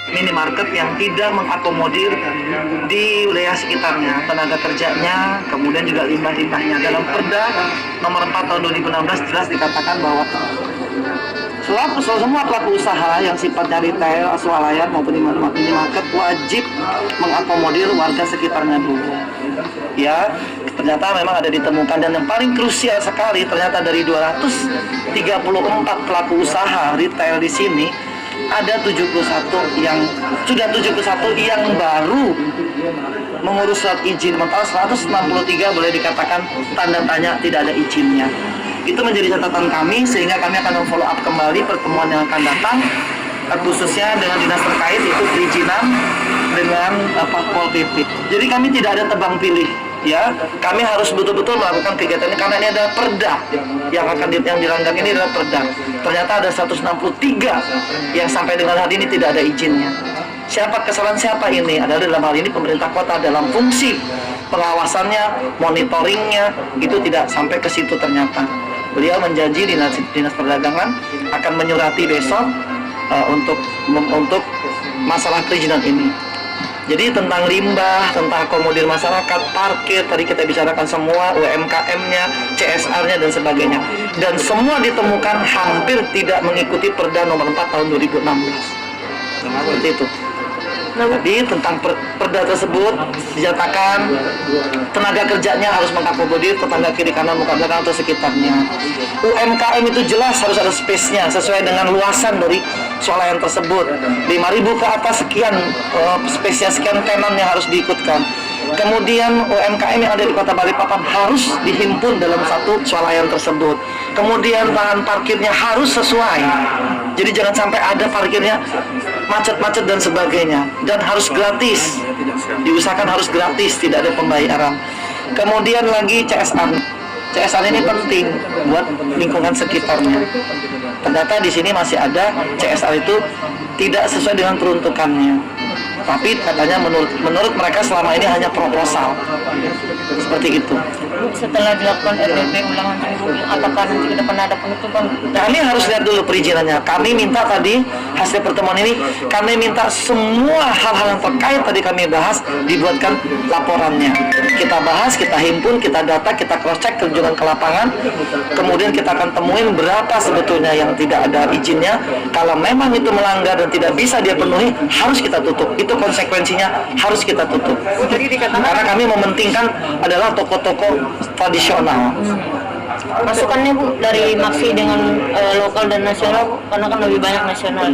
minimarket yang tidak mengakomodir di wilayah sekitarnya, tenaga kerjanya, kemudian juga limbah-limbahnya. Dalam Perda nomor 4 tahun 2016 jelas dikatakan bahwa semua pelaku usaha yang sifatnya retail, swalayan maupun minimarket wajib mengakomodir warga sekitarnya dulu. Ya, ternyata memang ada ditemukan, dan yang paling krusial sekali ternyata dari 234 pelaku usaha retail di sini ada 71 yang baru mengurus surat izin, sementara 163 boleh dikatakan tanda tanya tidak ada izinnya. Itu menjadi catatan kami, sehingga kami akan memfollow up kembali pertemuan yang akan datang, khususnya dengan dinas terkait, itu perizinan dengan Pol PP. Jadi kami tidak ada tebang pilih, ya. Kami harus betul-betul melakukan kegiatan ini karena ini adalah perda yang dilanggar, ini adalah perda. Ternyata ada 163 yang sampai dengan hari ini tidak ada izinnya. Kesalahan siapa ini? Adalah dalam hal ini pemerintah kota dalam fungsi pengawasannya, monitoringnya, itu tidak sampai ke situ ternyata. Beliau menjanji dinas perdagangan akan menyurati besok untuk masalah perizinan ini. Jadi tentang limbah, tentang akomodir masyarakat, parkir, tadi kita bicarakan semua, UMKM-nya, CSR-nya, dan sebagainya. Dan semua ditemukan hampir tidak mengikuti Perda nomor 4 tahun 2016. Seperti itu. Jadi tentang perda tersebut dinyatakan tenaga kerjanya harus mengakomodir tetangga kiri kanan muka belakang atau sekitarnya. UMKM itu jelas harus ada space-nya sesuai dengan luasan dari swalayan tersebut. 5.000 ke atas sekian space-nya, sekian tenan yang harus diikutkan. Kemudian UMKM yang ada di Kota Balikpapan harus dihimpun dalam satu swalayan tersebut. Kemudian lahan parkirnya harus sesuai. Jadi jangan sampai ada parkirnya macet-macet dan sebagainya, dan harus gratis. Diusahakan harus gratis, tidak ada pembayaran. Kemudian lagi CSR. CSR ini penting buat lingkungan sekitarnya. Ternyata di sini masih ada CSR itu tidak sesuai dengan peruntukannya. Tapi katanya menurut mereka selama ini hanya proposal. Seperti itu. Setelah dilakukan RPP ulangan apakah nanti ke depan ada penutupan? Kami harus lihat dulu perizinannya. Kami minta tadi hasil pertemuan ini, kami minta semua hal-hal yang terkait tadi kami bahas dibuatkan laporannya. Kita bahas, kita himpun, kita data, kita cross check terjunan ke lapangan. Kemudian kita akan temuin berapa sebetulnya yang tidak ada izinnya. Kalau memang itu melanggar dan tidak bisa dia penuhi, harus kita tutup. Itu konsekuensinya, harus kita tutup. Karena kami mementingkan adalah toko-toko tradisional. Masukannya Bu dari Maksi dengan lokal dan nasional, Bu, karena kan lebih banyak nasional.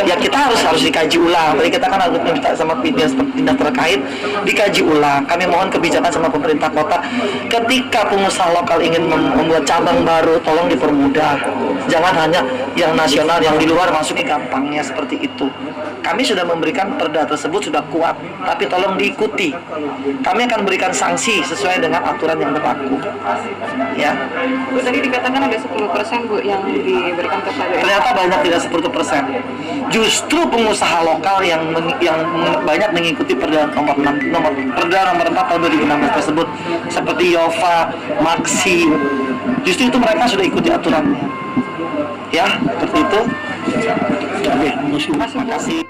Ya kita harus dikaji ulang. Tadi kita kan harus minta sama dinas terkait dikaji ulang. Kami mohon kebijakan sama pemerintah kota. Ketika pengusaha lokal ingin membuat cabang baru, tolong dipermudah. Jangan hanya yang nasional, yang di luar masuknya gampangnya seperti itu. Kami sudah memberikan perda tersebut sudah kuat, tapi tolong diikuti. Kami akan berikan sanksi sesuai dengan aturan yang berlaku. Ya. Bu, tadi dikatakan ada 10% Bu yang diberikan kepada. Ternyata banyak tidak 10%. Justru pengusaha lokal yang banyak mengikuti perda nomor 4 tahun 2016 tersebut, seperti Yova, Maksi. Justru itu mereka sudah ikuti aturannya. Ya, seperti itu. Oke, terima kasih.